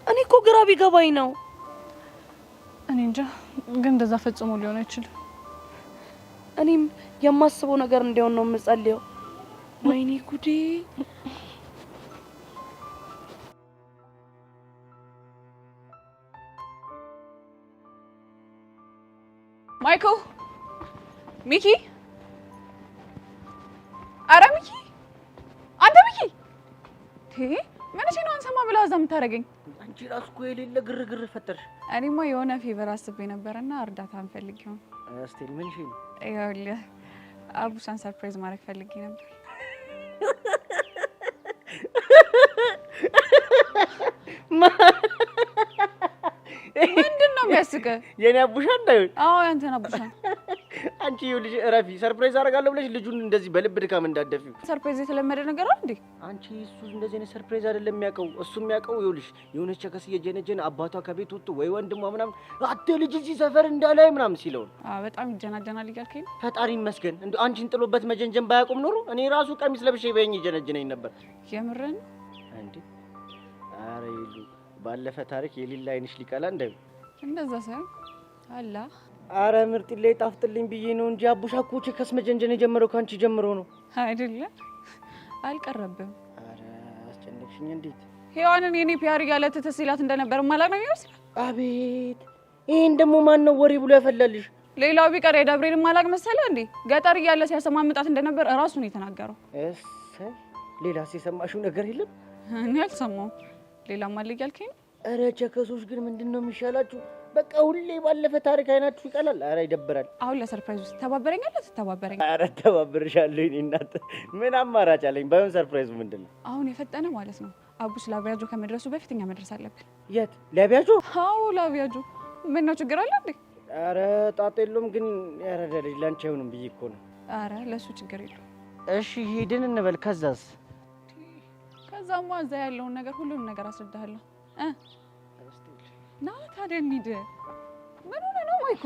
እኔ እኮ ግራ ቢገባኝ ነው። እኔ እንጃ ግን እንደዛ ፈጽሞ ሊሆን አይችልም። እኔም የማስበው ነገር እንዲሆን ነው የምጸልየው። ወይኔ ጉዴ! ማይኮ ሚኪ አረ ሚኪ አንተ ሚኪ ምን አንሰማ ብላ እዛ የምታረገኝ አንቺ ራስ እኮ የሌለ ግርግር ፈጠርሽ። እኔማ የሆነ ፌቨር አስቤ ነበርና እርዳታ አንፈልጊው። እስቲ ምን እሺ ነው? ይኸውልህ አቡሻን ሰርፕራይዝ ማድረግ ፈልጌ ነበር። ምንድነው የሚያስቀህ? የኔ አቡሻ እንዳይሆን? አዎ ያንተን አቡሻ። አንቺ ይኸውልሽ እረፊ። ሰርፕራይዝ አደርጋለሁ ብለሽ ልጁን እንደዚህ በልብ ድካም እንዳትደፊው። ሰርፕራይዝ የተለመደ ነገር አይደል እንዴ? አንቺ እሱ እንደዚህ አይነት ሰርፕራይዝ አይደለም የሚያውቀው። እሱ የሚያውቀው ይኸውልሽ የሆነች ቸከስ እየጀነጀነ አባቷ ከቤት ወጥቶ ወይ ወንድሟ ምናምን አተ ልጅ እዚህ ሰፈር እንዳላይ ምናምን ሲለው። በጣም ይጀናጀናል እያልከኝ? ፈጣሪ ይመስገን እንደው አንቺን ጥሎበት መጀንጀን ባያቆም ኖሮ እኔ ራሱ ቀሚስ ለብሼ በእኝ ይጀነጀነኝ ነበር። የምርን እንዴ? አረ ይሉ ባለፈ ታሪክ የሌላ አይንሽ ሊቀላ እንደዛ ሳይሆን አላ አረ ምርጥ ላይ ጣፍጥልኝ ብዬ ነው እንጂ አቡሻ እኮ ቸከስ መጀንጀን የጀመረው ካንቺ ጀምሮ ነው አይደለ? አልቀረብም። አረ አስጨነቅሽኝ። እንዴት ሄዋንን የኔ ፒያር ያለ ተተሲላት እንደነበር ማላቅ ነው የሚመስል። አቤት! ይሄን ደግሞ ማን ነው ወሬ ብሎ ያፈላልሽ? ሌላው ቢቀር የደብሬን ማላቅ መሰለ እንዴ? ገጠር እያለ ሲያሰማምጣት እንደነበር እራሱ ነው የተናገረው። እሰይ! ሌላስ የሰማሽው ነገር የለም? እኔ አልሰማሁም። ሌላ ማል እያልከኝ ነው? አረ ቸከሶች ግን ምንድነው የሚሻላችሁ? በቃ ሁሌ ባለፈ ታሪክ አይናችሁ ይቀላል። አረ ይደብራል። አሁን ለሰርፕራይዝ ተባበረኛለህ? ተባበረኝ። አረ ተባብርሻለሁ። እኔ እናት ምን አማራጭ አለኝ? ባይሆን ሰርፕራይዙ ምንድነው? አሁን የፈጠነ ማለት ነው። አቡሽ ላቪያጆ ከመድረሱ በፊት እኛ መድረስ አለብን። የት ላቪያጆ? አዎ ላቪያጆ። ምን ነው ችግር አለ እንዴ? አረ ጣጣ የለውም ግን ያረዳ ልጅ ላንቺ አይሆንም ብዬ እኮ ነው። አረ ለሱ ችግር የለውም። እሺ ሄድን እንበል። ከዛስ? ከዛማ እዛ ያለውን ነገር ሁሉንም ነገር አስረዳሃለሁ። ና ታዲያ እንሂድ። ምን ሆነ ነው ማይኮ?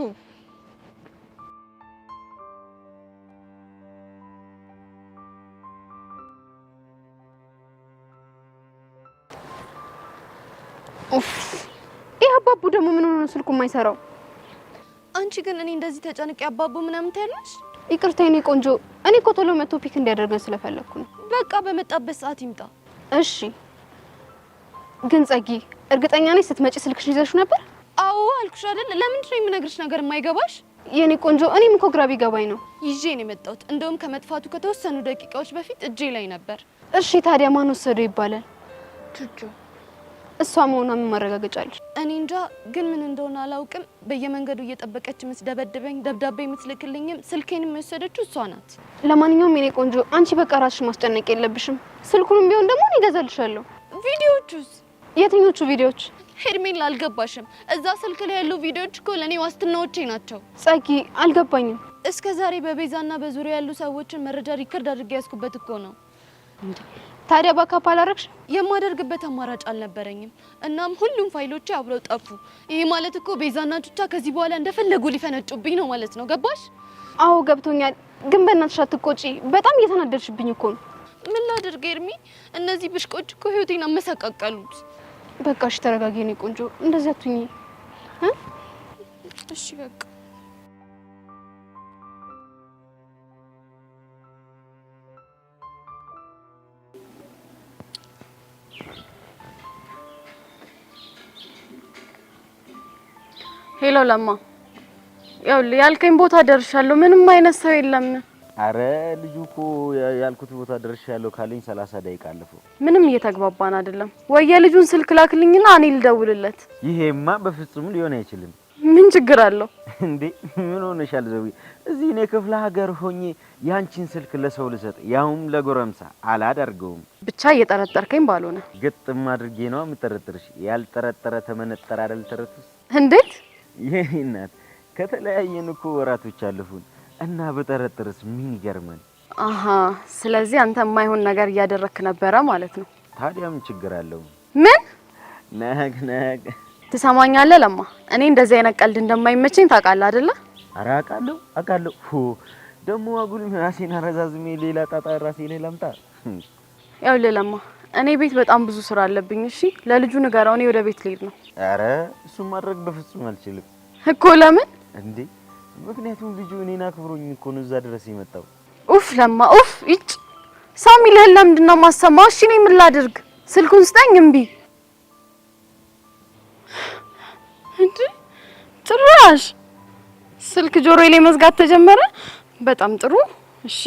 ኡፍ! ይሄ አባቡ ደግሞ ምን ሆነ ነው ስልኩ የማይሰራው? አንቺ ግን እኔ እንደዚህ ተጨንቄ አባቡ ምናምን ታያለሽ? ይቅርታ የኔ ቆንጆ፣ እኔ እኮ ቶሎ መጥቶ ፒክ እንዲያደርገን ስለፈለኩ ነው። በቃ በመጣበት ሰዓት ይምጣ። እሺ። ግን ጸጊ፣ እርግጠኛ ነኝ ስትመጪ ስልክሽን ይዘሽ ነበር? አዎ አልኩሽ አይደል? ለምንድን ነው የሚነግርሽ ነገር የማይገባሽ? የኔ ቆንጆ፣ እኔም እኮ ግራ ቢገባኝ ነው ይዤ ነው የመጣሁት። እንደውም ከመጥፋቱ ከተወሰኑ ደቂቃዎች በፊት እጄ ላይ ነበር። እሺ ታዲያ ማን ወሰደው ይባላል? ቹቹ። እሷ መሆኗን ማረጋገጫለሽ? እኔ እንጃ፣ ግን ምን እንደሆነ አላውቅም። በየመንገዱ እየጠበቀች የምትደበድበኝ፣ ደብዳቤ የምትልክልኝም ስልኬንም የወሰደችው እሷ ናት። ለማንኛውም የኔ ቆንጆ፣ አንቺ በቃ ራስሽ ማስጨነቅ የለብሽም። ስልኩንም ቢሆን ደግሞ እኔ እገዛልሻለሁ። ቪዲዮዎቹስ? የትኞቹ ቪዲዮዎች? ሄርሜላ አልገባሽም? እዛ ስልክ ላይ ያሉ ቪዲዮዎች እኮ ለኔ ዋስትናዎቼ ናቸው። ጸጊ፣ አልገባኝም። እስከ ዛሬ በቤዛና በዙሪያ ያሉ ሰዎችን መረጃ ሪከርድ አድርጌ ያስኩበት እኮ ነው። ታዲያ ባካፕ አላረግሽ? የማደርግበት አማራጭ አልነበረኝም። እናም ሁሉም ፋይሎቼ አብረው ጠፉ። ይሄ ማለት እኮ ቤዛና ቹቻ ከዚህ በኋላ እንደፈለጉ ሊፈነጩብኝ ነው ማለት ነው። ገባሽ? አዎ ገብቶኛል። ግን በእናትሽ አትቆጪ። በጣም እየተናደድሽብኝ እኮ ነው። ምን ላድርግ ኤርሚ? እነዚህ ብሽቆች እኮ ህይወቴን አመሰቃቀሉት። በቃ እሺ ተረጋጊ የኔ ቆንጆ፣ እንደዚህ አትሁኚ። እሺ በቃ ሄሎ ለማ፣ ያው ያልከኝ ቦታ ደርሻለሁ። ምንም አይነት ሰው የለም። አረ ልጁ እኮ ያልኩት ቦታ ደርሻለሁ ካለኝ 30 ደቂቃ አለፈው። ምንም እየተግባባን አይደለም። ወይ የልጁን ስልክ ላክልኝና እኔ ልደውልለት። ይሄማ በፍጹም ሊሆን አይችልም። ምን ችግር አለው እንዴ? ምን ሆነሻል ዘዊ? እዚህ እኔ ክፍለ ሀገር ሆኜ ያንቺን ስልክ ለሰው ልሰጥ ያውም ለጎረምሳ አላደርገውም። ብቻ እየጠረጠርከኝ ባልሆነ ግጥም አድርጌ ነው የምጠረጥርሽ። ያልጠረጠረ ተመነጠረ አይደል ተረቱስ? እንዴት? የኔ እናት ከተለያየን እኮ ወራቶች አለፉን እና በጠረጥርስ ምን ይገርማል? አሃ፣ ስለዚህ አንተ የማይሆን ነገር እያደረክ ነበረ ማለት ነው። ታዲያ ምን ችግር አለው? ምን ነግ ትሰማኛለህ ለማ? እኔ እንደዚህ አይነት ቀልድ እንደማይመቸኝ ታውቃለህ አይደለ? ኧረ አውቃለሁ። ደግሞ አጉል ራሴን አረዛዝሜ ሌላ ጣጣ ራሴ ላይ ላምጣ። ያው ለማ እኔ ቤት በጣም ብዙ ስራ አለብኝ። እሺ ለልጁ ንገረው፣ እኔ ወደ ቤት ልሄድ ነው። ኧረ እሱን ማድረግ በፍጹም አልችልም። እኮ ለምን እንዴ? ምክንያቱም ልጁ እኔን አክብሮኝ እኮ ነው እዛ ድረስ የመጣው። ኡፍ ለማ ኡፍ ይጭ ሳሚ ለህላ ምንድነው ማሰማው? እሺ እኔ ምን ላድርግ? ስልኩን ስጠኝ። እምቢ እንዴ! ጭራሽ ስልክ ጆሮዬ ላይ መዝጋት ተጀመረ። በጣም ጥሩ። እሺ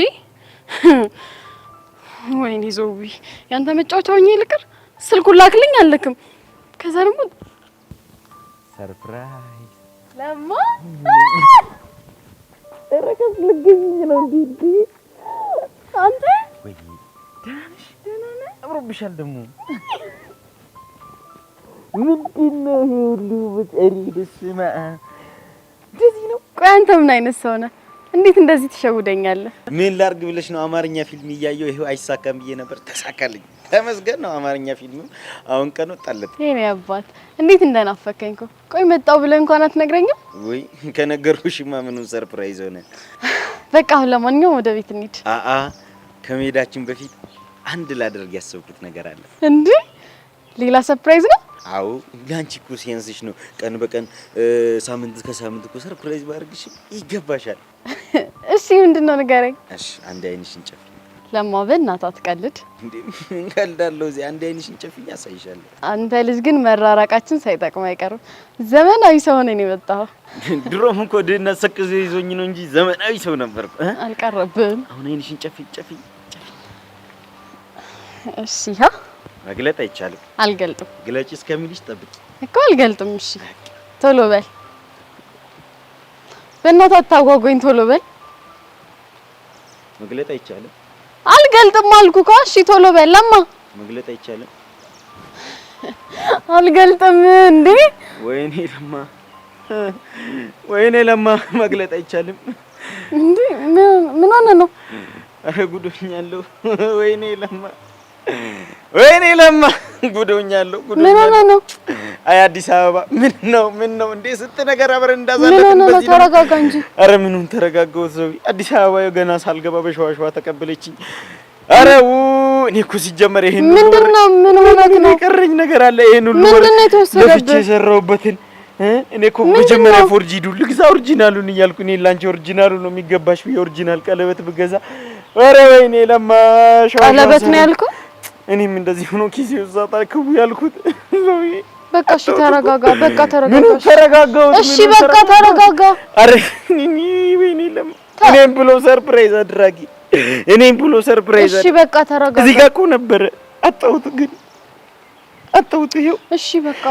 ወይኔ ዞዊ ያንተ መጫወቻ ሆኜ ልቅር። ስልኩን ላክልኝ አልልክም። ከዛ ደግሞ ሰርፕራይዝ ለማ ተረከስ ልገኝ ነው እንዴ? አንተ ወይ ዳንሽ ደናና አብሮብሻል ደግሞ ምንድነው ይሄ ሁሉ በጠሪ በስማ እንደዚህ ነው። ቆይ አንተ ምን አይነት ሰው ነህ? እንዴት እንደዚህ ትሸውደኛለህ? ምን ላርግ ብለሽ ነው? አማርኛ ፊልም እያየሁ ይሄው አይሳካም ብዬ ነበር፣ ተሳካልኝ። ተመስገን ነው። አማርኛ ፊልም አሁን ቀን ወጣለት። የኔ አባት እንዴት እንደናፈከኝ እኮ። ቆይ መጣው ብለህ እንኳን አትነግረኝም? ወይ ከነገርኩሽማ ምኑን ሰርፕራይዝ ሆነ። በቃ አሁን ለማንኛውም ወደ ቤት እንሂድ። አአ ከመሄዳችን በፊት አንድ ላደርግ ያሰብኩት ነገር አለ። እንዴ ሌላ ሰርፕራይዝ ነው? አዎ ያንቺ እኮ ሴንስሽ ነው። ቀን በቀን ሳምንት ከሳምንት እኮ ሰርፕራይዝ ባርግሽ ይገባሻል። እሺ ምንድነው ንገረኝ። እሺ አንድ አይንሽን ጨፍኝ። ለማ በእናትህ አትቀልድ። እንዴ እንቀልዳለሁ። እዚህ አንድ አይንሽን ጨፍኝ ያሳይሻለሁ። አንተ ልጅ ግን መራራቃችን ሳይጠቅም አይቀርም። ዘመናዊ ሰው ነኝ የመጣው። ድሮም እኮ ድህነት ሰቅዞ ይዞኝ ነው እንጂ ዘመናዊ ሰው ነበርኩ። አልቀረብህም። አሁን አይንሽን ጨፍኝ ጨፍኝ። እሺ ሀ መግለጥ አይቻልም። አልገልጥም። ግለጪ እስከሚልሽ ጠብቂ እኮ አልገልጥም። እሺ ቶሎ በል በእናትህ አታጓጓኝ። ቶሎ በል። መግለጥ አይቻልም። አልገልጥም አልኩህ እኮ። እሺ ቶሎ በል። ለማ መግለጥ አይቻልም። አልገልጥም እንዴ! ወይኔ ለማ መግለጥ አይቻልም እንዴ! ምን ሆነ ነው? አረ ጉዶኛለሁ። ወይኔ ለማ ጉዶኛለሁ። ምን ሆነ ነው? አይ አዲስ አበባ ምን ነው እንዴ? ስንት ነገር አብረን እንዳሳለፍን በዚህ ነው። ተረጋጋ እንጂ። አረ ምኑን ተረጋጋው? ሰው አዲስ አበባ ገና ሳልገባ በሸዋሸዋ ተቀበለችኝ። አረ እኔ እኮ ሲጀመር ይሄን ምንድነው? ምን ሆነክ ነው? የቀረኝ ነገር አለ። ይሄን ሁሉ ምንድነው የተወሰደብህ? ለፍቼ የሰራሁበትን እኔ እኮ መጀመሪያ ፎርጂዱ ልግዛ ኦሪጂናሉን እያልኩ እኔ ላንቺ ኦሪጂናሉ ነው የሚገባሽ ብዬ ኦሪጂናል ቀለበት ብገዛ፣ አረ ወይኔ ለማ ቀለበት ነው ያልኩ። እኔም እንደዚህ ሆኖ ኪሴ ውስጥ አጣልኩ ያልኩት። በቃ እሺ ተረጋጋ። በቃ ተረጋጋ። ምን ተረጋጋው? እሺ በቃ ተረጋጋ። አረ ወይኔ ለማ እኔም ብሎ ሰርፕራይዝ አድራጊ፣ እኔም ብሎ ሰርፕራይዝ። እሺ በቃ ተረጋጋ። እዚህ ጋር እኮ ነበረ አጣሁት፣ ግን አጣሁት። ይሄው እሺ በቃ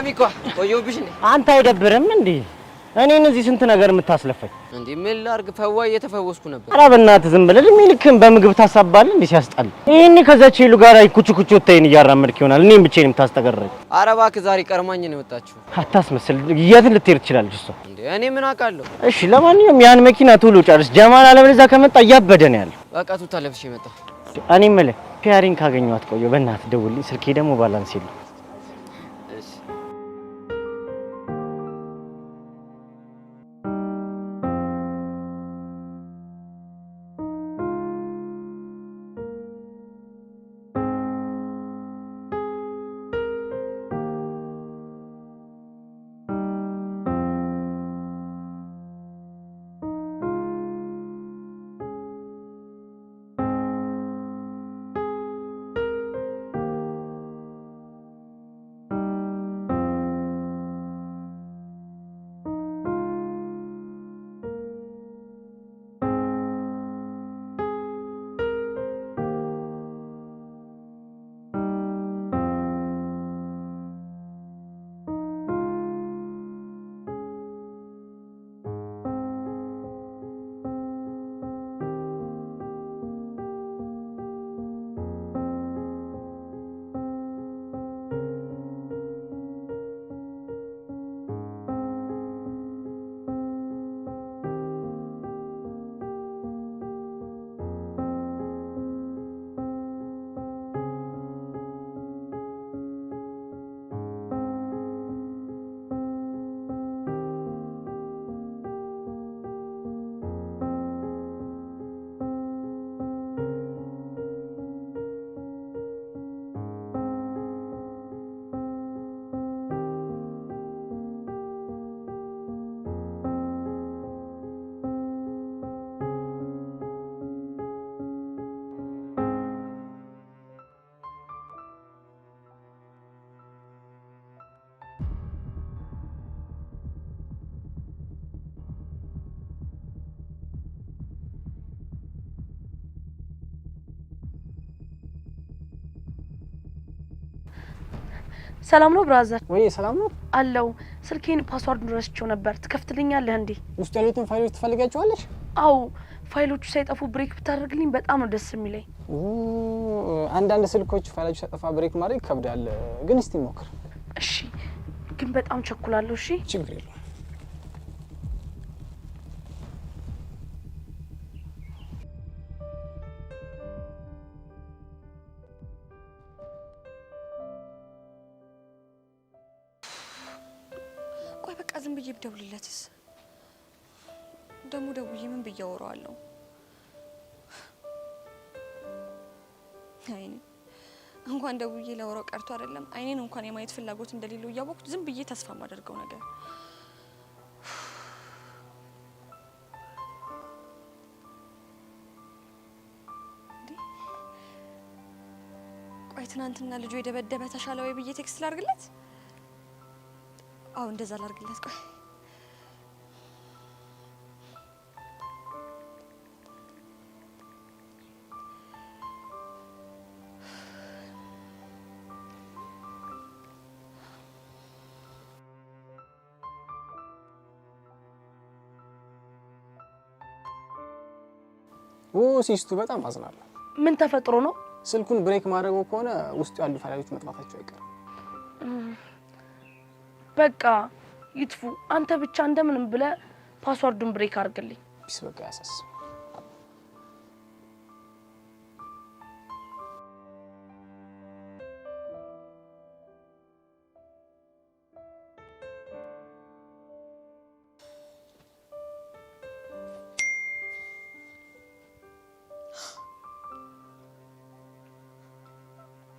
ሚኳ ቆየሁብሽ እንዴ? አንተ አይደብርም እንዴ? እኔን እዚህ ስንት ነገር የምታስለፈኝ እንዴ? ምን ላድርግ? ፈዋይ እየተፈወስኩ ነበር። ኧረ በእናትህ ዝም ብለህ እድሜ ልክህን በምግብ ታሳባለህ እንዴ? ሲያስጠላ። ይሄኔ ከዛች ሄሉ ጋር ኩቹ ወተይን እያራመድክ ይሆናል። እኔም ብቻዬን የምታስጠገረኝ። ኧረ እባክህ ዛሬ ቀርማኝ ነው የወጣችው። አታስመስል። የት ልትሄድ ትችላለች እሷ? እንዴ እኔ ምን አውቃለሁ? እሺ ለማንኛውም ያን መኪና ቶሎ ጨርስ። ጀማል አለበለዚያ ከመጣ እያበደ ነው ያለው። በቃ ቱታ ለብሼ መጣሁ። እኔ የምልህ ፒያሪን ካገኘኋት ቆየሁ። በእናትህ ደውልልኝ። ስልኬ ደግሞ ባላንስ የለውም። ሰላም ነው ብራዘር? ወይ ሰላም ነው አለው። ስልኬን ፓስዋርድ ረስቼው ነበር። ትከፍትልኛለህ እንዴ? ውስጥ ያሉትን ፋይሎች ትፈልጋቸዋለሽ? አው ፋይሎቹ ሳይጠፉ ብሬክ ብታደርግልኝ በጣም ነው ደስ የሚለኝ። አንዳንድ ስልኮች ፋይሎች ሳይጠፋ ብሬክ ማድረግ ይከብዳል፣ ግን እስቲ ሞክር። እሺ፣ ግን በጣም ቸኩላለሁ። እሺ፣ ችግር የለውም። ቆይ በቃ ዝም ብዬ ብደውልለትስ? ደሞ ደውዬ ምን ብዬ አወራዋለሁ? አይኔ እንኳን ደውዬ ላወራው ቀርቶ አይደለም አይኔን እንኳን የማየት ፍላጎት እንደሌለው እያወቅኩት ዝም ብዬ ተስፋ ማደርገው ነገር። ቆይ ትናንትና ልጁ የደበደበ ተሻለ ወይ ብዬ ቴክስት ላርግለት? አው እንደዛ ላርግለት። ቆይ ሲስቱ በጣም አዝናለሁ። ምን ተፈጥሮ ነው? ስልኩን ብሬክ ማድረጉ ከሆነ ውስጥ ያሉ ፋይሎች መጥፋታቸው አይቀርም። በቃ ይጥፉ። አንተ ብቻ እንደምንም ብለህ ፓስዋርዱን ብሬክ አድርግልኝ። ቢስ በቃ ያሳስብ።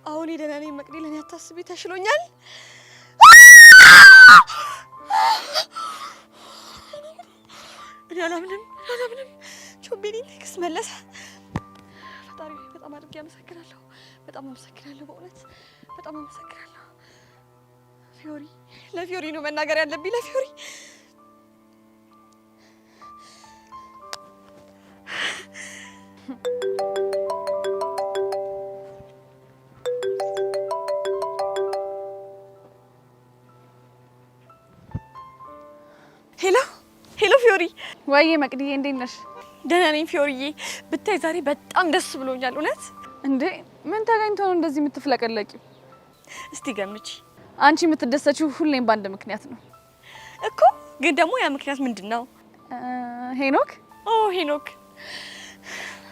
አሁን ደህና ነኝ መቅዲ፣ ለኔ አታስቢ፣ ተሽሎኛል። እኔ አላምንም ቾቤኒ ቴክስት መለሰ። ፈጣሪ በጣም አድርጌ አመሰግናለሁ። በጣም አመሰግናለሁ፣ በእውነት በጣም አመሰግናለሁ። ፊዮሪ፣ ለፊዮሪ ነው መናገር ያለብኝ፣ ለፊዮሪ። ሄሎ ፊዮሪ። ወይዬ መቅዲዬ እንዴት ነሽ? ደህና ነኝ ፊዮሪዬ። ብታይ ዛሬ በጣም ደስ ብሎኛል። እውነት እንዴ? ምን ተገኝቶ ነው እንደዚህ የምትፍለቀለቂው? እስቲ ገምቺ። አንቺ የምትደሰችው ሁሌም በአንድ ምክንያት ነው እኮ። ግን ደግሞ ያ ምክንያት ምንድን ነው? ሄኖክ። ሄኖክ።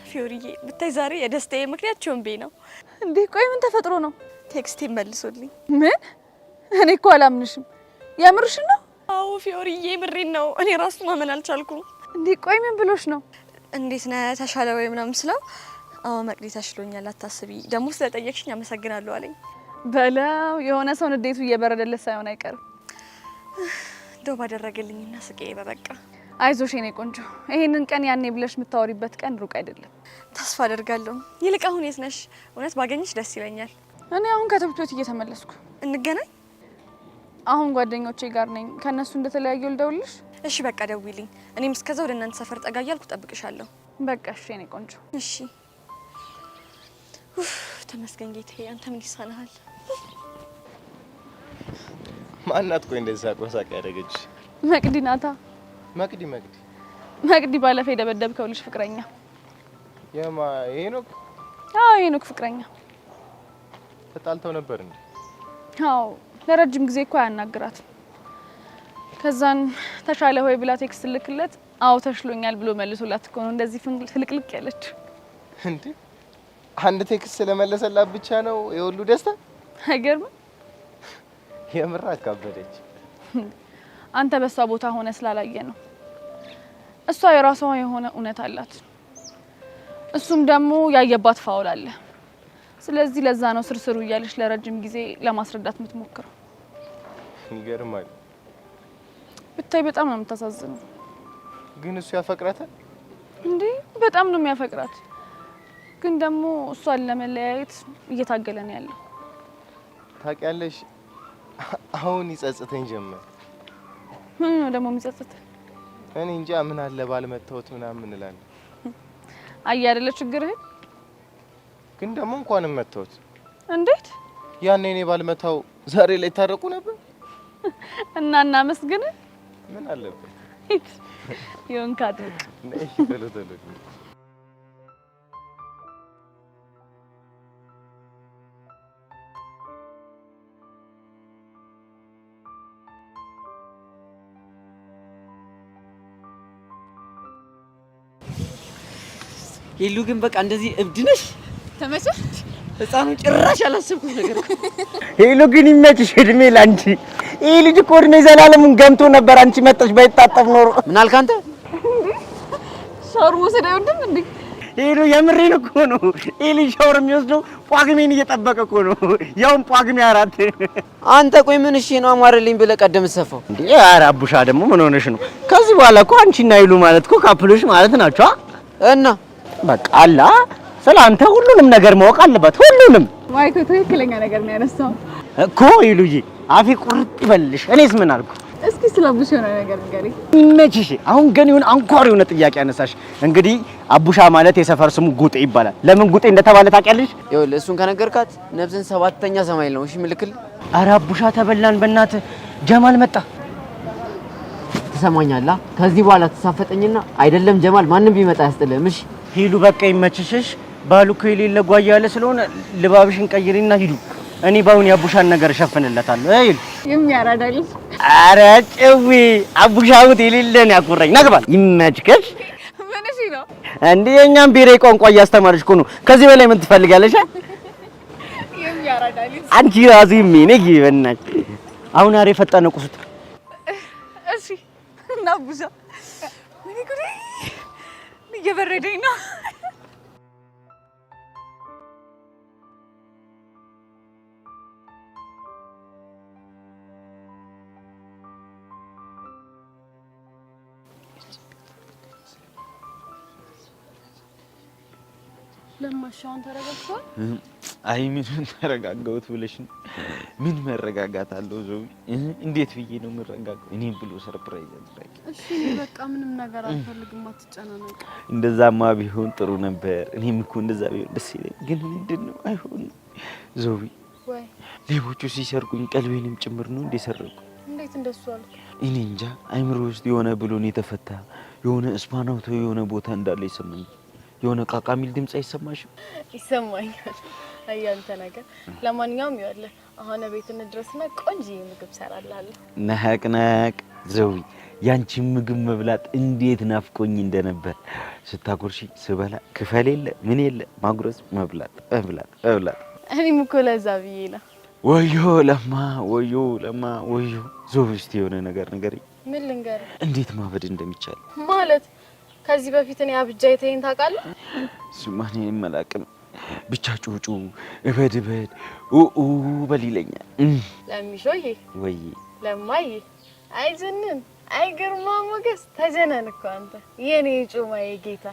ፊዮሪዬ ብታይ ዛሬ የደስታዬ ምክንያት ቾምቤ ነው። እንዴ? ቆይ ምን ተፈጥሮ ነው? ቴክስቴን መልሶልኝ። ምን? እኔ እኮ አላምንሽም። የምርሽን ነው? አዎ ፊዮሪዬ፣ ምሬን ነው። እኔ ራሱ ማመን አልቻልኩም። እንዴ? ቆይ ምን ብሎሽ ነው? እንዴት ነህ ተሻለ ወይ ምናምን ስለው፣ አዎ መቅዲ ተሽሎኛል፣ አታስቢ፣ ደግሞ ስለጠየቅሽኝ አመሰግናለሁ አለኝ። በለው የሆነ ሰው ንዴቱ እየበረደለት ሳይሆን አይቀርም። እንደው ባደረገልኝና ስቄ በበቃ። አይዞሽ የኔ ቆንጆ፣ ይሄንን ቀን ያኔ ብለሽ የምታወሪበት ቀን ሩቅ አይደለም። ተስፋ አደርጋለሁ። ይልቅ አሁን የት ነሽ? እውነት ባገኝሽ ደስ ይለኛል። እኔ አሁን ከትምህርት ቤት እየተመለስኩ። እንገናኝ። አሁን ጓደኞቼ ጋር ነኝ። ከነሱ እንደተለያዩ ልደውልሽ? እሺ በቃ ደውይልኝ። እኔም እስከዛ ወደ እናንተ ሰፈር ጠጋ እያልኩ ጠብቅሻለሁ። በቃ እሺ የኔ ቆንጆ። እሺ። ተመስገን ጌታዬ፣ አንተ ምን ይሳናሃል? ማናት? ቆይ እንደዛ ቆሳቅ ያደረገች መቅዲ ናታ። መቅዲ ባለፈ የደበደብከው ልጅ ፍቅረኛ። ሄኖክ? አዎ ሄኖክ ፍቅረኛ። ተጣልተው ነበር እንዴ? አዎ ለረጅም ጊዜ እኮ አያናግራትም። ከዛን ተሻለ ሆይ ብላ ቴክስት ልክለት፣ አዎ ተሽሎኛል ብሎ መልሶላት እኮ ነው እንደዚህ ፍልቅልቅ ያለች። እንዴ? አንድ ቴክስት ስለመለሰላት ብቻ ነው የሁሉ ደስታ? አይገርምም? የምር አካበደች። አንተ በሷ ቦታ ሆነ ስላላየ ነው። እሷ የራሷ የሆነ እውነት አላት፣ እሱም ደግሞ ያየባት ፋውል አለ። ስለዚህ ለዛ ነው ስርስሩ እያለች ለረጅም ጊዜ ለማስረዳት የምትሞክረው። ይገርማል። ብታይ በጣም ነው የምታሳዝነው። ግን እሱ ያፈቅራታል እንዴ? በጣም ነው የሚያፈቅራት። ግን ደግሞ እሷን ለመለያየት እየታገለ ነው ያለው። ታውቂያለሽ፣ አሁን ይጸጽተኝ ጀመር። ምን ነው ደግሞ የሚጸጽት? እኔ እንጃ፣ ምን አለ ባልመታወት ምናምን እንላለን። አይ አይደለ ችግርህ። ግን ደግሞ እንኳንም መታወት። እንዴት? ያኔ እኔ ባልመታው ዛሬ ላይ ታረቁ ነበር እና እናመስግን ምን አለበት ይሁን ካድርግ ነሽ ተለተለ ሄሉ ግን በቃ እንደዚህ እብድ ነሽ ተመቸሽ ህፃኑ ጭራሽ አላሰብኩት ነገር ሄሎ ግን ይመችሽ እድሜ ላንቺ ይሄ ልጅ እኮ እድሜ ዘላለሙን ገምቶ ነበር አንቺ መጣሽ ባይጣጣፍ ኖሮ ምን አልክ አንተ ሻወር ወሰደ አይወድም እንዴ ሄሎ የምሬን እኮ ነው ይሄ ልጅ ሻወር የሚወስደው ጳጉሜን እየጠበቀ እኮ ነው ያውም ጳጉሜ 4 አንተ ቆይ ምን እሺ ነው አማረልኝ ብለህ ቀደም ሰፋው እንዴ ኧረ አቡሻ ደግሞ ምን ሆነሽ ነው ከዚህ በኋላ እኮ አንቺና ሄሉ ማለት እኮ ካፕሎች ማለት ናቸው እና በቃ አላ ስላንተ ሁሉንም ነገር ማወቅ አለበት ሁሉንም ማይኮ ትክክለኛ ነገር ነው ያነሳው እኮ ሄሉዬ አፌ ቁርጥ ይበልሽ እኔስ ምን አልኩ እስኪ ስለቡሽ የሆነ ነገር ንገሪ መችሽ አሁን ግን ይሁን አንኳር የሆነ ጥያቄ አነሳሽ እንግዲህ አቡሻ ማለት የሰፈር ስሙ ጉጤ ይባላል ለምን ጉጤ እንደተባለ ታውቂያለሽ ይኸውልህ እሱን ከነገርካት ነፍስን 7ኛ ሰማይ ነው እሺ ምልክል ኧረ አቡሻ ተበላን በእናትህ ጀማል መጣ ትሰማኛለህ ከዚህ በኋላ ተሳፈጠኝና አይደለም ጀማል ማንም ቢመጣ ያስጥልህም እሺ ሂዱ በቃ ይመችሽሽ ባሉ እኮ የሌለ ጓያ ያለ ስለሆነ ልባብሽን ቀይሪና ሂዱ እኔ ባውን ያቡሻን ነገር እሸፍንለታለሁ አይል የሚያራዳልሽ ኧረ ጭዊ አቡሻውት የሌለን ያኩረኝ ነግባል ይመችከሽ ምን እሺ ነው እንዴ የኛም ብሔራዊ ቋንቋ እያስተማርሽ እኮ ነው ከዚህ በላይ ምን ትፈልጋለሽ የሚያራዳልሽ አንቺ ራሱ ይሜነኝ ይበናች አሁን አሬ ፈጣነ ቁስት እሺ እና ቡዛ ምን ጉዴ እየበረደኝ ነው ለማሻውን ተረጋግቷል አይ ምን ተረጋጋሁት ብለሽ ምን መረጋጋት አለው ዘው እንዴት ብዬ ነው መረጋጋው እኔ ብሎ ሰርፕራይዝ አድርጋኝ እሺ በቃ ምንም ነገር አልፈልግም አትጨናነቅ እንደዛማ ቢሆን ጥሩ ነበር እኔም እኮ እንደዛ ቢሆን ደስ ይለኝ ግን ምንድነው አይሆን ዘው ወይ ሌቦቹ ሲሰርቁኝ ቀልቤንም ጭምር ነው እንደሰረቁ እንዴት እንደሱ አልኩ እኔ እንጃ አይምሮ ውስጥ የሆነ ብሎን የተፈታ የሆነ ስፓናውቶ የሆነ ቦታ እንዳለ ይሰማኝ የሆነ ቃቃሚል ድምጽ አይሰማሽም ይሰማኛል አያንተ ነገር ለማንኛውም ይወለ አሁን ቤት እንድረስና ቆንጆ ምግብ ሰራላለሁ ነሐቅናቅ ዘዊ ያንቺ ምግብ መብላት እንዴት ናፍቆኝ እንደነበር ስታጎርሺ ስበላ ክፈል የለ ምን የለ ማጉረስ መብላት እኔም እኮ ለዛ ብዬ ነው ወዮ ለማ ወዮ ዞብስቲ የሆነ ነገር ምን ልንገር እንዴት ማበድ እንደሚቻል ማለት ከዚህ በፊት እኔ አብጃይተኝ ታውቃለህ ስማኔ መላቅም ብቻ ጩጩ እበድ በሊለኛ ለሚሾዬ ወይ ለማይ አይዘንን አይ ግርማ ሞገስ ተጀነን እኮ አንተ የኔ ጩማዬ ጌታ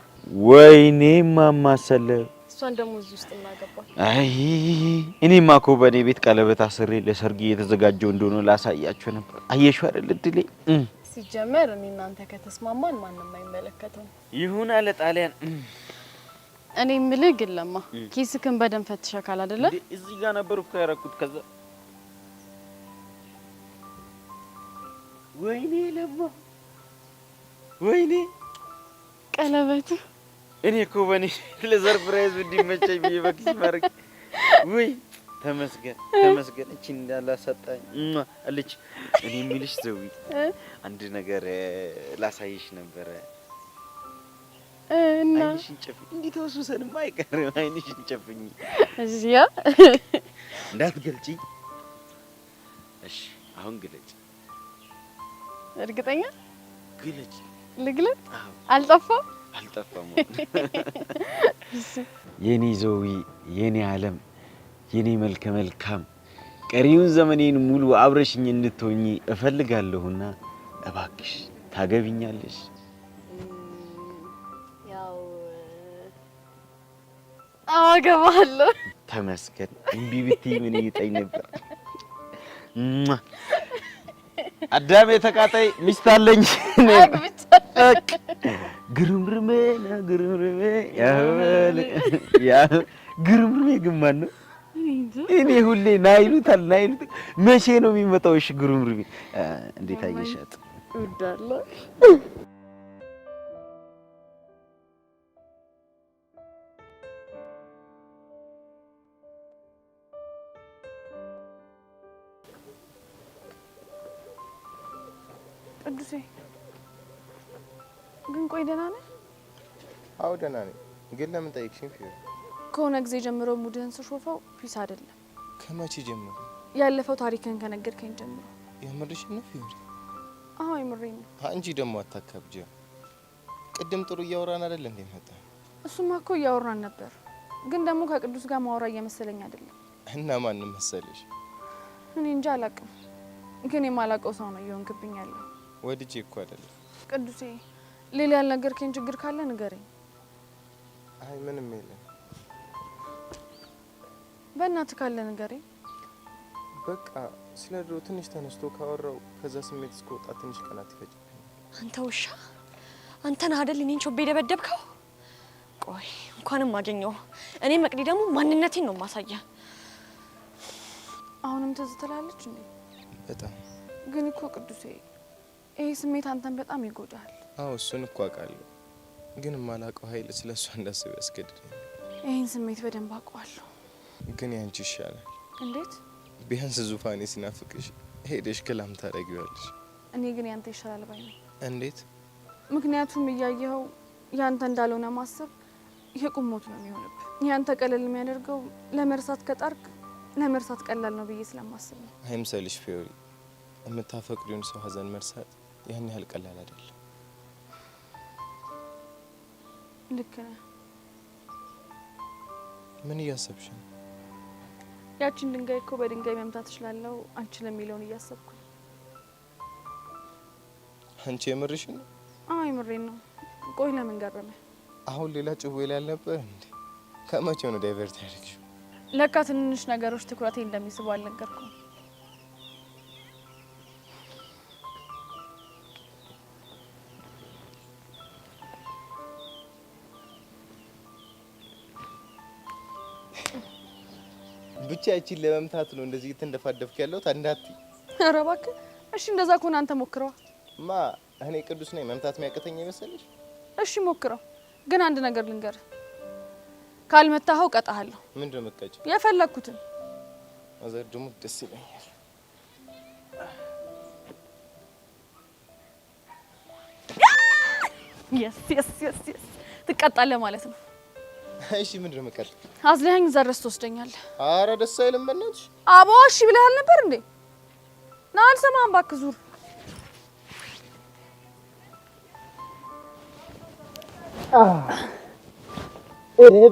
ወይኔ ማማሰለ እሷን ደሞ እዚህ ውስጥ እናገባል አይ እኔማ እኮ በኔ ቤት ቀለበት አስሬ ለሰርግ እየተዘጋጀው እንደሆነ ላሳያችሁ ነበር አየሽው አይደል እድሌ ሲጀመር እኔ እናንተ ከተስማማን ማንንም አይመለከተው ይሁን አለ ጣሊያን እኔ ምልህ ግን ለማ ኪስክን በደንብ ፈትሸካል አይደለ እዚህ ጋር ነበር እኮ ያረኩት ከዛ ወይኔ ለማ ወይኔ ቀለበቱ እኔ እኮ በኔ ለሰርፕራይዝ እንዲመቸኝ በኪስ ማርክ ወይ ተመስገን እቺ እንዳላሰጣኝ አለች እኔ የሚልሽ ዘዊ አንድ ነገር ላሳይሽ ነበር እና አይንሽን ጨፍኝ እንዴት ወሱሰንም አይቀርም አይንሽን ጨፍኝ እዚያ እንዳትገልጪ እሺ አሁን ግለጪ እርግጠኛ ግለጪ ልግለጥ አልጠፋም የኔ ዘዊ የኔ ዓለም የኔ መልከ መልካም ቀሪውን ዘመኔን ሙሉ አብረሽኝ እንድትሆኚ እፈልጋለሁና እባክሽ ታገቢኛለሽ ያው አገባለሁ ተመስገን እምቢ ብትይ ምን ይጠኝ ነበር አዳሜ ተቃጣይ ሚስት አለኝ ግርምርሜ ያ ግርምርሜ ግማን ነው እኔ ሁሌ ናይሉታል መቼ ነው የሚመጣው? እሺ ጉርምርሚ እንዴት አየሻት? እወዳለሁ። ቅዱሴ ግን ቆይ ደህና ነህ? አዎ ደህና ነኝ። ግን ለምን ጠይቅሽኝ? ፊዮሪ ከሆነ ጊዜ ጀምሮ ሙድህን ስሾፈው ፒስ አይደለም። ከመቼ ጀምሮ? ያለፈው ታሪክን ከነገርከኝ ጀምሮ። የምርሽን ነው ፊዮሪ? አዎ የምሬን ነው። አንቺ ደግሞ አታካብጂ። ቅድም ጥሩ እያወራን አይደል እንዴ መጣ? እሱማ እኮ እያወራን ነበር፣ ግን ደግሞ ከቅዱስ ጋር ማውራ እየመሰለኝ አይደለም። እና ማንም መሰለሽ? እኔ እንጃ አላውቅም፣ ግን የማላውቀው ሰው ነው እየሆንክብኝ ያለው። ወድጄ እኮ አይደለም። ቅዱሴ ሌላ ያልነገርከኝ ችግር ካለ ንገረኝ። አይ ምንም የለም። በእናትህ ካለ ንገረኝ። በቃ ስለ ድሮ ትንሽ ተነስቶ ካወራው ከዛ ስሜት እስከወጣ ትንሽ ቀናት ይፈጅብኛል። አንተ ውሻ፣ አንተን አይደል እኔን ቾቤ ደበደብከው? ቆይ እንኳንም አገኘው። እኔ መቅዲ ደግሞ ማንነቴን ነው ማሳያ። አሁንም ትዝ ትላለች እንዴ? በጣም ግን እኮ ቅዱሴ ይሄ ስሜት አንተን በጣም ይጎዳል። አዎ እሱን እኮ አውቃለሁ፣ ግን የማላውቀው ኃይል ስለሷ እንዳስብ ያስገድደኝ። ይህን ስሜት በደንብ አውቀዋለሁ። ግን ያንቺ ይሻላል። እንዴት? ቢያንስ ዙፋኔ ሲናፍቅሽ ሄደሽ ክላም ታደርጊዋለሽ። እኔ ግን ያንተ ይሻላል ባይ ነኝ። እንዴት? ምክንያቱም እያየኸው ያንተ እንዳልሆነ ማሰብ የቁሞት ነው የሚሆንብህ። ያንተ ቀለል የሚያደርገው ለመርሳት ከጣርክ ለመርሳት ቀላል ነው ብዬ ስለማስብ ነው። አይምሰልሽ ፊዮሪ፣ የምታፈቅሪውን ሰው ሀዘን መርሳት ያን ያህል ቀላል አይደለም። ልክ ነህ። ምን እያሰብሽ ነው? ያቺን ድንጋይ እኮ በድንጋይ መምታት እችላለሁ አንችልም የሚለውን እያሰብኩ ነው። አንቺ የምርሽ ነው? አዎ የምሬን ነው። ቆይ ለምን ገረመህ? አሁን ሌላ ጭዌ ላይ አልነበር እንዴ? ከመቼው ነው ዳይቨርት ያደረግሽው? ለካ ትንንሽ ነገሮች ትኩረቴ እንደሚስቡ አልነገርኩም። ብቻ እቺን ለመምታት ነው እንደዚህ እየተንደፋደፍክ ያለሁት? አንዳት ኧረ እባክህ። እሺ እንደዛ ከሆነ አንተ ሞክረዋ። ማ እኔ ቅዱስ ነኝ መምታት የሚያቅተኝ ይመስልሽ? እሺ ሞክረው። ግን አንድ ነገር ልንገርህ፣ ካልመታኸው ቀጣሃለሁ። ምንድነው መቀጭ? የፈለኩትን አዘር ደግሞ ደስ ይለኛል። የስ ትቀጣለህ ማለት ነው። እሺ ምንድነው መቀጭ? አዝለኸኝ እዛ ድረስ ትወስደኛለህ። አረ ደስ አይልም በእናትሽ። አቦ እሺ ብለሃል ነበር እንዴ? ና አልሰማህም እባክህ ዙር።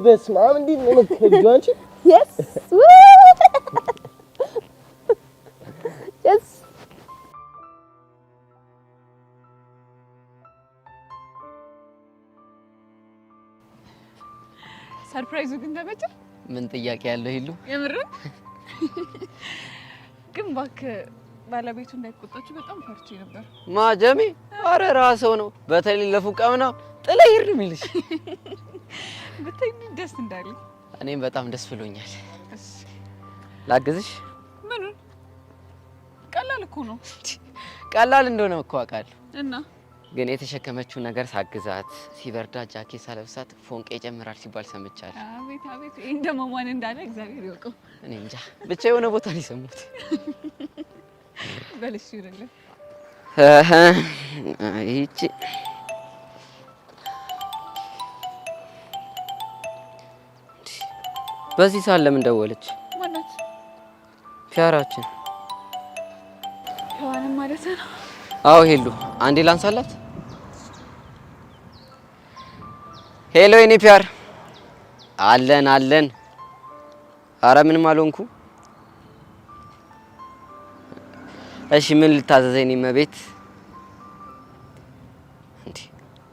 በስመ አብ እንዴት ነው የምትከብጂው አንቺ? የስ የስ ሰርፕራይዙ ግን ተመቸ? ምን ጥያቄ ያለው ይሉ? የምርን ግን እባክህ ባለቤቱ እንዳይቆጣችሁ በጣም ፈርቼ ነበር። ማጀሜ አረ ራስዎ ነው። በተለይ ለፉቃምና ጥላይ ይር የሚልሽ ብታይ ደስ እንዳለኝ። እኔም በጣም ደስ ብሎኛል። ላግዝሽ? ምኑን? ቀላል እኮ ነው። ቀላል እንደሆነ እኮ አውቃለሁ። እና ግን የተሸከመችው ነገር ሳግዛት ሲበርዳ ጃኬት ሳለብሳት ፎንቄ ይጨምራል ሲባል ሰምቻለሁ። አቤት አቤት፣ ይሄን ደግሞ ማን እንዳለ እግዚአብሔር ይወቀው። እኔ እንጃ ብቻ የሆነ ቦታ ነው የሰሙት። በልሽ ይረለ ይቺ በዚህ ሰዓት ለምን ደወለች? ማናት? ፒያራችን። ሔዋንም ማለት ነው? አዎ ሄሉ፣ አንዴ ላንሳላት። ሄሎ የኔ ፒያር። አለን አለን። አረ ምንም አልሆንኩ። እሺ ምን ልታዘዘኝ? መቤት እንዴ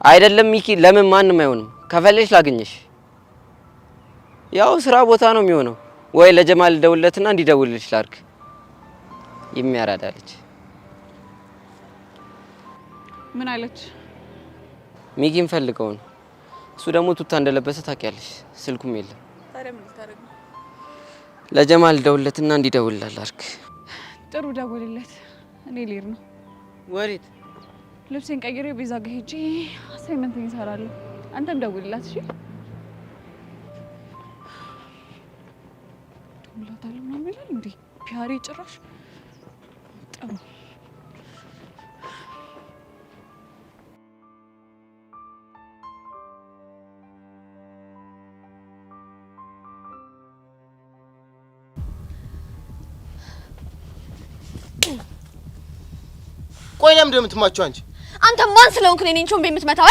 አይደለም ሚኪ፣ ለምን ማንም አይሆንም። ከፈለሽ ላግኝሽ። ያው ስራ ቦታ ነው የሚሆነው። ወይ ለጀማል ደውለትና እንዲደውልልሽ ላድርግ። የሚያራዳለች። ምን አለች? ሚኪን ፈልገው ነው። እሱ ደግሞ ቱታ እንደለበሰ ታውቂያለሽ። ስልኩም የለም። ታዲያ ምን ልታደርግ ነው? ለጀማል ደውለትና እንዲደውልልህ አድርግ። ጥሩ ደውልለት። እኔ ልሄድ ነው። ወዴት? ልብሴን ቀይሬ ቤዛ ጋር ሄጄ አሳይመንት እሰራለሁ። አንተም ደውልላት እሺ? ደውልላታለሁ ምናምን ይላል እንዴ ፒያሬ ጭራሽ ጠሩ። ቆይ ለምን እንደምትማቸው አንተ ማን ስለሆንክ ነው እኔን ቾምቤ የምትመታው?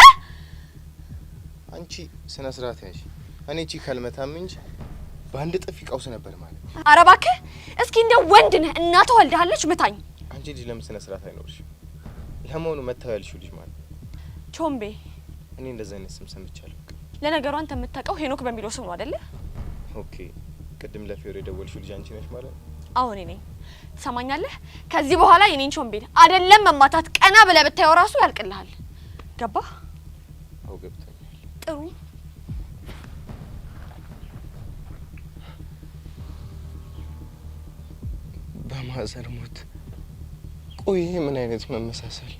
አንቺ ስነ ስርዓት ያዥ። እኔ እቺ ካልመታም እንጂ በአንድ ጥፊ ቀውስ ነበር ማለት። ኧረ እባክህ እስኪ እንደ ወንድ ነህ እናትህ ወልዳለች ምታኝ። አንቺ ልጅ ለምን ስነ ስርዓት አይኖርሽ? ለመሆኑ መታው ያልሽው ልጅ ማለት ቾምቤ? እኔ እንደዛ አይነት ስም ሰምቻለሁ። ለነገሩ አንተ የምታውቀው ሄኖክ በሚለው ስም ነው አይደለ? ኦኬ። ቅድም ለፊዮሬ የደወልሽው ልጅ አንቺ ነሽ ማለት ነው? አዎ እኔ ነኝ። ሰማኛለህ? ከዚህ በኋላ የኔን ቾምቤ አይደለም መማታት ቀና ብለህ ብታየው ራሱ ያልቅልሃል። ገባህ? አዎ ገብቶኛል። ጥሩ። በማዘር ሞት። ቆይ ይሄ ምን አይነት መመሳሰል?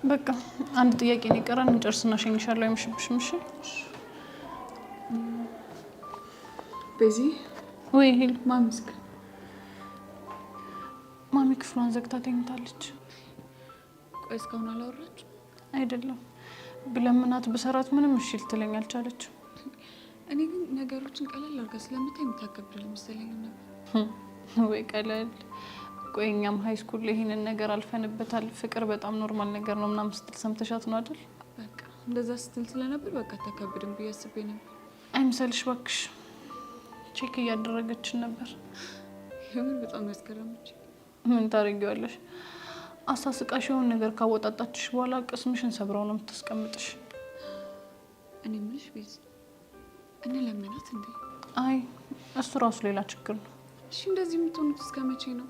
በቃ አንድ ጥያቄ ነው የቀረን፣ እንጨርስና ሸኝሻለሁ። አይመሽብሽም? እሺ ቤዚ። ወይ ሄል ማሚስክ ማሚ ክፍሏን ዘግታ ተኝታለች። ቆይ እስካሁን አላወራችም? አይደለም ብለምናት ብሰራት ምንም እሺ ልትለኝ አልቻለች። እኔ ግን ነገሮችን ቀለል አድርጋ ስለምታይ የምታከብር መሰለኝ ነበር። ወይ ቀለል። ቆይ እኛም ሃይ ስኩል ይሄንን ነገር አልፈንበታል። ፍቅር በጣም ኖርማል ነገር ነው ምናምን ስትል ሰምተሻት ነው አይደል? በቃ እንደዛ ስትል ስለነበር በቃ አታከብድም ብዬ አስቤ ነበር። አይምሰልሽ እባክሽ። ቼክ እያደረገችን ነበር። የምር በጣም ያስገረመች። ምን ታደርጊዋለሽ? አሳስቃሽ የሆነ ነገር ካወጣጣችሽ በኋላ ቅስምሽን ሰብረው ነው የምታስቀምጥሽ። እኔ ምንሽ ቤዝ እኔ ለምናት እንዴ? አይ እሱ ራሱ ሌላ ችግር ነው። እሺ እንደዚህ የምትሆኑት እስከ መቼ ነው?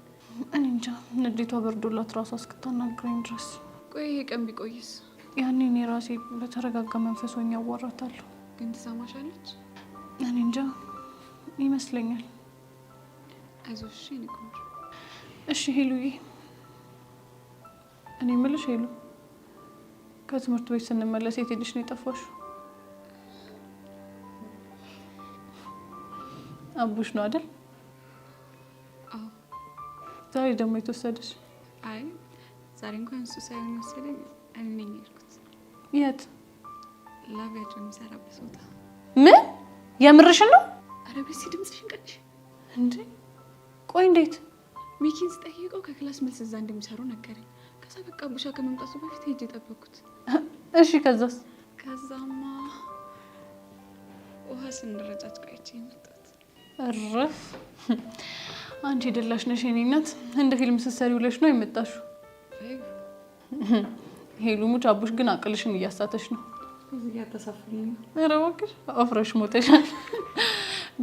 እኔ እንጃ። ንዴቷ በርዶላት ራሷ እስክታናግረኝ ድረስ። ቆይ ይሄ ቀን ቢቆይስ? ያኔ እኔ ራሴ በተረጋጋ መንፈስ ሆኜ አዋራታለሁ። ግን ትሰማሻለች? እኔ እንጃ ይመስለኛል። አይዞሽ እኔ ቆንጆ። እሺ ሄሉዬ፣ እኔ የምልሽ ሄሉ፣ ከትምህርት ቤት ስንመለስ የት ሄድሽ ነው የጠፋሽው? አቡሽ ነው አይደል? አዎ። ዛሬ ደግሞ የተወሰደሽ? አይ ዛሬ እንኳን እሱ ሳይሆን ወሰደኝ፣ እኔ ነኝ የሄድኩት። የት? ላቪያጆ የሚሰራበት ቦታ። ምን? የምርሽን ነው? ኧረ ቤሲ ድምፅሽን ቀንሽ እንዴ! ቆይ እንዴት? ሚኪን ስጠይቀው ከክላስ መልስ እዛ እንደሚሰሩ ነገረኝ። ከዛ በቃ አቡሻ ከመምጣቱ በፊት ሄጄ ጠበኩት። እሺ ከዛስ? ከዛማ ውሃ ስንረጫጭ ቆይቼ መጣሁ። እረፍ! አንቺ ደላሽ ነሽ የኔ እናት። እንደ ፊልም ስትሰሪ ውለሽ ነው የመጣሽው። ሄሉ ሙች፣ አቡሽ ግን አቅልሽን እያሳተሽ ነው። እያተሳፍልኝ ነው። ኧረ እባክሽ አፍረሽ ሞተሻል።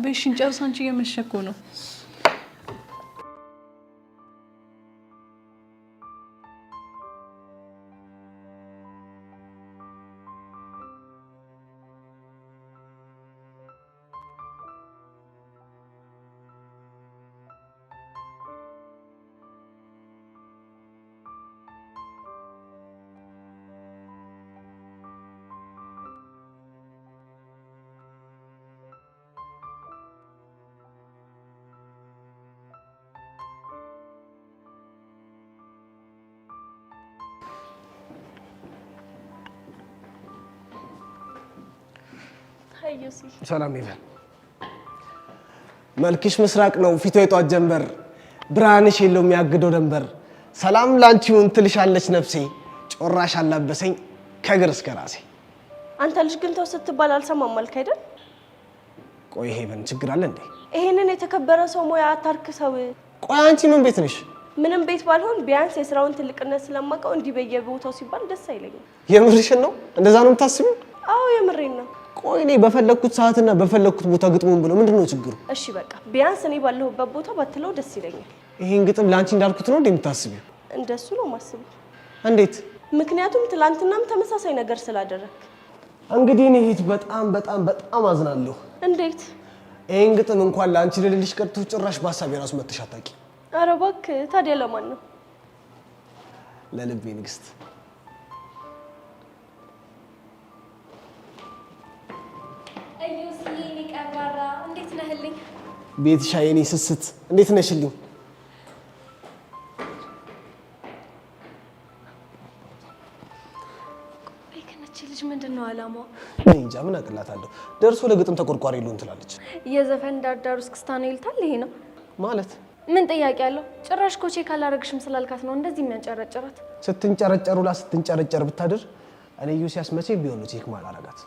በሽን ጨርስ፣ አንቺ እየመሸ እኮ ነው። ሰላም ይበል። መልክሽ ምስራቅ ነው ፊቷ የጧት ጀንበር፣ ብርሃንሽ የለው የሚያግደው ደንበር። ሰላም ላንቺውን ትልሻለች ነፍሴ፣ ጮራሽ አላበሰኝ ከእግር እስከ ራሴ። አንተ ልጅ ግን ተው ስትባል አልሰማም አልክ አይደል? ቆይ ይሄ ምን ችግር አለ እንዴ? ይሄንን የተከበረ ሰው ሙያ አታርክሰው። ቆይ አንቺ ምን ቤት ነሽ? ምንም ቤት ባልሆን ቢያንስ የስራውን ትልቅነት ስለማውቀው እንዲህ በየቦታው ሲባል ደስ አይለኝም። የምርሽን ነው? እንደዛ ነው የምታስቢው? አዎ የምሬን ነው። ቆይ እኔ በፈለኩት ሰዓትና በፈለኩት ቦታ ግጥሙን ብለው ምንድነው ችግሩ? እሺ በቃ ቢያንስ እኔ ባለሁበት ቦታ ባትለው ደስ ይለኛል። ይሄን ግጥም ላንቺ እንዳልኩት ነው እንደምታስቢው? እንደሱ ነው ማስበው። እንዴት? ምክንያቱም ትላንትናም ተመሳሳይ ነገር ስላደረክ። እንግዲህ እኔ እህት በጣም አዝናለሁ። እንዴት? ይሄን ግጥም እንኳን ላንቺ ልልልሽ ቀርቶ ጭራሽ በሐሳብ የራሱ መተሽ አታውቂ። ኧረ እባክህ ታዲያ ለማን ነው? ለልቤ ንግስት። እዩስዬ እኔ ቀብራራ እንዴት ነህልኝ? ቤትሻ የኔ ስስት እንዴት ነሽልኝ? ልጅ ምንድነው አላማው? እኔ እንጃ ምን አቅላታለሁ። ደርሶ ለግጥም ተቆርቋሪ ሉን ትላለች። የዘፈን ዳርዳር ውስጥ ክስታን ይልታል። ይሄ ነው ማለት ምን ጥያቄ አለው? ጭራሽ ኮቼ ካላረግሽም ስላልካት ነው እንደዚህ የሚያንጨረጭራት። ስትንጨረጨር ብታድር እኔ ዩሲያስ መቼ ቢሆን ቼክ ማላረጋት።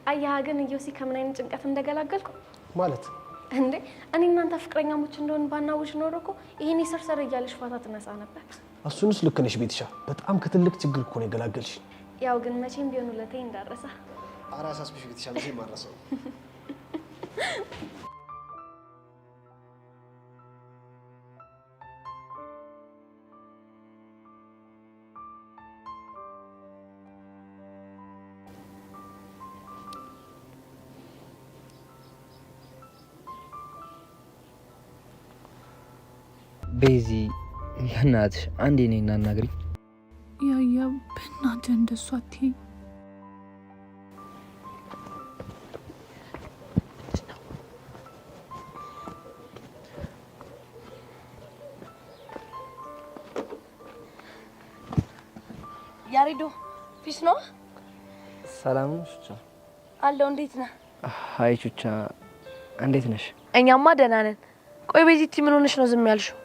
አያህ ግን ዩሲ ከምን አይነት ጭንቀት እንደገላገልኩ ማለት እንዴ እኔ እናንተ ፍቅረኛሞች እንደሆን ባናውሽ ኖሮ እኮ ይሄኔ ሰርሰር እያለሽ ፋታ ትነሳ ነበር። እሱንስ ልክ ነሽ ቤትሻ። በጣም ከትልቅ ችግር እኮ ነው የገላገልሽ። ያው ግን መቼም ቢሆን ለቴ እንዳረሳ አራሳስ ብሽ ቤትሻ መቼም ማረሰው። ቤዚ በእናትሽ አንዴ ነኝ እናናግሪኝ። ያያ በእናትህ እንደሱ አትይ። ያሬዶ ፊስ ነው? ሰላም ነሽ ቹቻ? አለው እንዴት ነህ? ሃይ ቹቻ እንዴት ነሽ? እኛማ ደህና ነን። ቆይ ቤዚቲ ምን ሆነሽ ነው ዝም ያልሽው?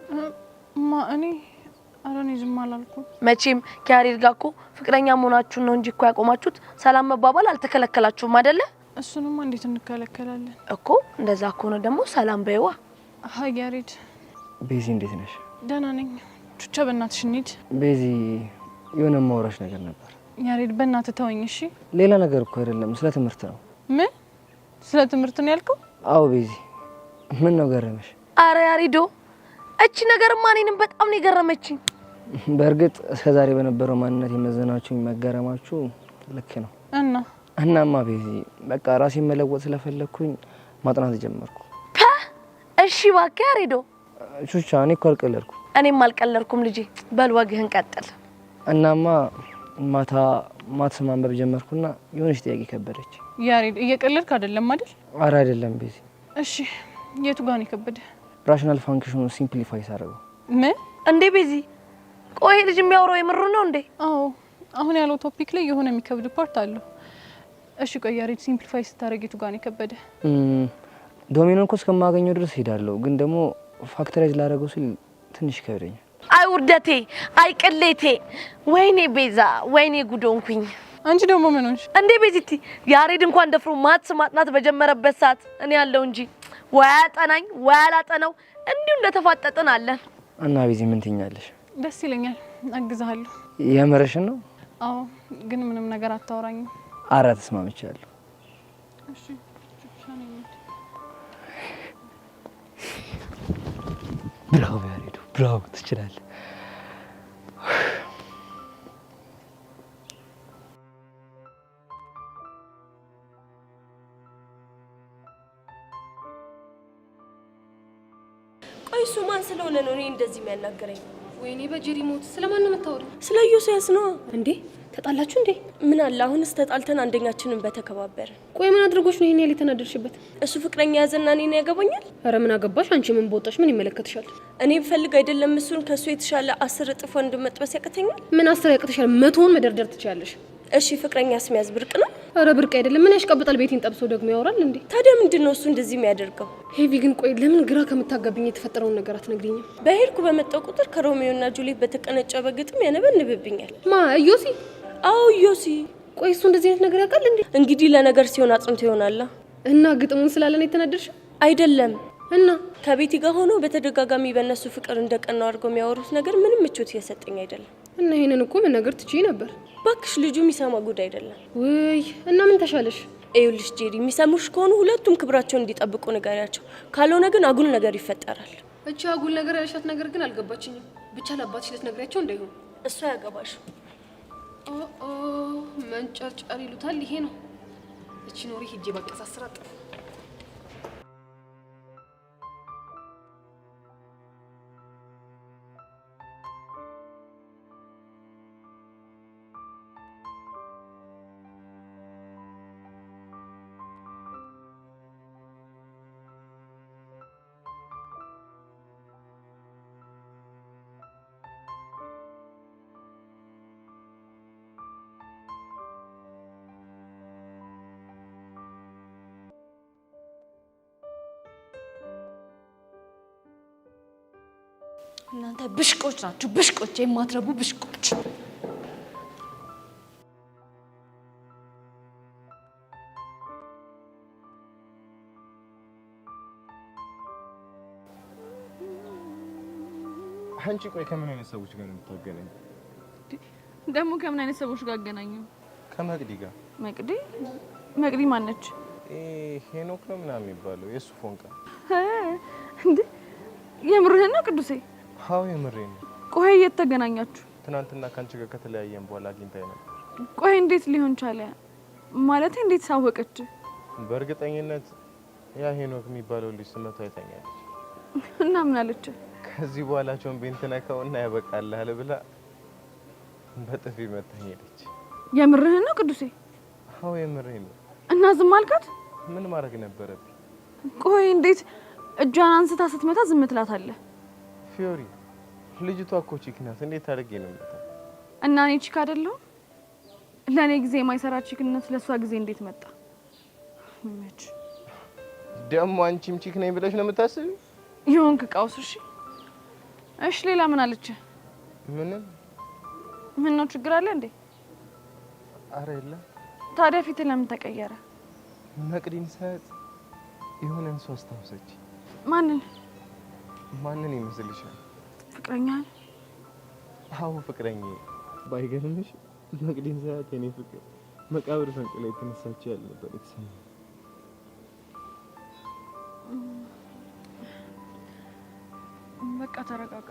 እኔ ዝም አላልኩም። መቼም ከያሬድ ጋር እኮ ፍቅረኛ መሆናችሁን ነው እንጂ እኮ ያቆማችሁት ሰላም መባባል አልተከለከላችሁም አይደለ? እሱንማ እንዴት እንከለከላለን እኮ። እንደዛ ከሆነ ደግሞ ሰላም በይዋ። ሃይ ያሬድ። ቤዚ እንዴት ነሽ? ደህና ነኝ ቹቻ። በእናትሽ እንሂድ። ቤዚ የሆነ ማውራሽ ነገር ነበር። ያሬድ በእናትህ ተወኝ እሺ። ሌላ ነገር እኮ አይደለም፣ ስለ ትምህርት ነው። ምን? ስለ ትምህርት ነው ያልከው? አዎ ቤዚ ምን ነው ገረመሽ? አረ ያሬዶ እቺ ነገርማ እኔንም በጣም ነው የገረመችኝ። በእርግጥ እስከዛሬ በነበረው ማንነት የመዘናችሁ መገረማችሁ ልክ ነው። እናማ ቤዚ በቃ ራሴን መለወጥ ስለፈለኩኝ ማጥናት ጀመርኩ። እሺ እባክህ ያሬዶ። ቹቻ እኔ እኮ አልቀለድኩም። እኔም አልቀለድኩም ልጄ። በል ወግህን ቀጥል። እናማ ማታ ማንበብ ጀመርኩና የሆነች ጥያቄ ከበደች። ያሬድ እየቀለድክ አይደለም አይደል? አረ አይደለም ቤዚ። እሺ የቱ ጋር ነው የከበደ? ራሽናል ፋንክሽኑ ሲምፕሊፋይ ሳደርገው። ምን እንዴ ቤዚ? ቆይ ልጅ የሚያወራው የምሩ ነው እንዴ? አዎ አሁን ያለው ቶፒክ ላይ የሆነ የሚከብድ ፓርት አለው። እሺ ቆይ ያሬድ ሲምፕሊፋይ ስታደርግ የቱ ጋር ነው የከበደ? ዶሚኖን እኮ እስከማገኘው ድረስ ሄዳለሁ፣ ግን ደግሞ ፋክተራይዝ ላደርገው ሲል ትንሽ ይከብደኛል። አይ ውርደቴ፣ አይ ቅሌቴ፣ ወይኔ ቤዛ፣ ወይኔ ጉዶንኩኝ። አንቺ ደግሞ ምን ሆንሽ እንዴ ቤዚቲ? ያሬድ እንኳን ደፍሮ ማትስ ማጥናት በጀመረበት ሰዓት እኔ ያለው እንጂ ወይ አጠናኝ ወይ አላጠናው እንዲሁ እንደተፋጠጥን አለን። እና ቤዚ ምን ትኛለሽ? ደስ ይለኛል፣ አግዛለሁ። የምርሽን ነው? አዎ ግን ምንም ነገር አታወራኝም። አረ ተስማምቻለሁ። እሺ ብራቮ ያሬዱ፣ ብራቮ ትችላለህ። ቆይ እሱ ማን ስለሆነ ነው እኔ እንደዚህ የሚያናገረኝ? ወይኔ በጀሪ ሞት። ስለማን ነው የምታወሪው? ስለ ዮሴያስ ነው እንዴ? ተጣላችሁ እንዴ? ምን አለ አሁንስ ተጣልተን አንደኛችንን በተከባበርን። ቆይ ምን አድርጎሽ ነው ይሄን ያህል የተናደድሽበት? እሱ ፍቅረኛ ያዘና እኔን ያገባኛል? አረ ምን አገባሽ አንቺ? ምን ቦጣሽ? ምን ይመለከትሻል? እኔ ብፈልግ አይደለም እሱን ከሱ የተሻለ 10 እጥፍ ወንድ መጥበስ ያቅተኛል? ምን 10 ያቅተሻል? 100ን መደርደር ትችያለሽ። እሺ ፍቅረኛ ስሚያዝ ብርቅ ነው? አረ ብርቅ አይደለም። ምን ያሽቀብጣል? ቤቴን ጠብሶ ደግሞ ያወራል እንዴ? ታዲያ ምንድነው እሱ እንደዚህ የሚያደርገው? ሄቪ ግን ቆይ ለምን ግራ ከምታጋብኝ የተፈጠረውን ነገር አትነግሪኝም? በሄድኩ በመጣው ቁጥር ከሮሚዮና ጁሊየት በተቀነጨበ ግጥም ያነበንብብኛል። ማ ዮሲ? አዎ ዮሲ። ቆይ እሱ እንደዚህ አይነት ነገር ያውቃል እንዴ? እንግዲህ ለነገር ሲሆን አጥንቶ ይሆናል። እና ግጥሙን ስላለ ነው የተናደድሽው? አይደለም እና ከቤቲ ጋር ሆኖ በተደጋጋሚ በእነሱ ፍቅር እንደቀናው አድርገው የሚያወሩት ነገር ምንም ምቾት እየሰጠኝ አይደለም። እና ይሄንን እኮ መናገር ትችይ ነበር። ባክሽ ልጁ የሚሰማ ጉድ አይደለም። ውይ እና ምን ተሻለሽ? ይኸውልሽ ጄሪ፣ የሚሰሙሽ ከሆኑ ሁለቱም ክብራቸውን እንዲጠብቁ ንገሪያቸው። ካልሆነ ግን አጉል ነገር ይፈጠራል። እቺ አጉል ነገር ያልሻት ነገር ግን አልገባችኝም። ብቻ ለአባትሽ ልትነግሪያቸው እንዳይሆን። እሱ ያገባሽ። ኦ መንጨርጨር ይሉታል ይሄ ነው። እቺ ኖሪ ሂጄ ባቀሳስራት። እናንተ ብሽቆች ናችሁ፣ ብሽቆች፣ የማትረቡ ብሽቆች። አንቺ ቆይ ከምን አይነት ሰዎች ጋር ነው የምታገናኝ? ደግሞ ከምን አይነት ሰዎች ጋር አገናኘው? ከመቅዲ ጋር። መቅዲ ማነች? ሄኖክ ነው ምናምን የሚባለው የሱ ፎንቃ። እንዴ የምርህን ነው ቅዱሴ? አዎ የምሬን ነው። ቆይ የት ተገናኛችሁ? ትናንትና ካንቺ ጋር ከተለያየን በኋላ አግኝታኝ ነበር። ቆይ እንዴት ሊሆን ቻለ? ማለት እንዴት ሳወቀች? በእርግጠኝነት ያ ሄኖክ የሚባለው ልጅ ስመቷ አይተኛለች። እና ምን አለች? ከዚህ በኋላቸውን ቤንትነካውና ያበቃልሃል ብላ በጥፊ መታኝ ሄደች። የምርህን ነው ቅዱሴ? አዎ የምሬን ነው። እና ዝም አልካት? ምን ማድረግ ነበረብኝ? ቆይ እንዴት እጇን አንስታ ስትመታ ዝም ትላታለህ? ፊዮሪ ልጅቷ እኮ ቺክ ናት። እንዴት አድርጌ ነው የምመታ? እና እኔ ቺክ አይደለሁ? ለእኔ ጊዜ የማይሰራ ቺክነት ለእሷ ጊዜ እንዴት መጣ? መች ደግሞ አንቺም ቺክ ነኝ ብለሽ ነው የምታስቢው? ይሁን ከቃውስ። እሺ ሌላ ምን አለች? ምንም። ምን ነው ችግር አለ እንዴ? አረ የለም። ታዲያ ፊት ለምን ተቀየረ? መቅዲን ሳያት የሆነን ሰው አስታውሰች። ማንን ይመስልሻል? ፍቅረኛ? አዎ ፍቅረኛ። ባይገርምሽ መቅዲን ሳያት የኔ ፍቅር መቃብር ፈንቅላ የተነሳችው ያለ ነበር የተሰማኝ። በቃ ተረጋጋ።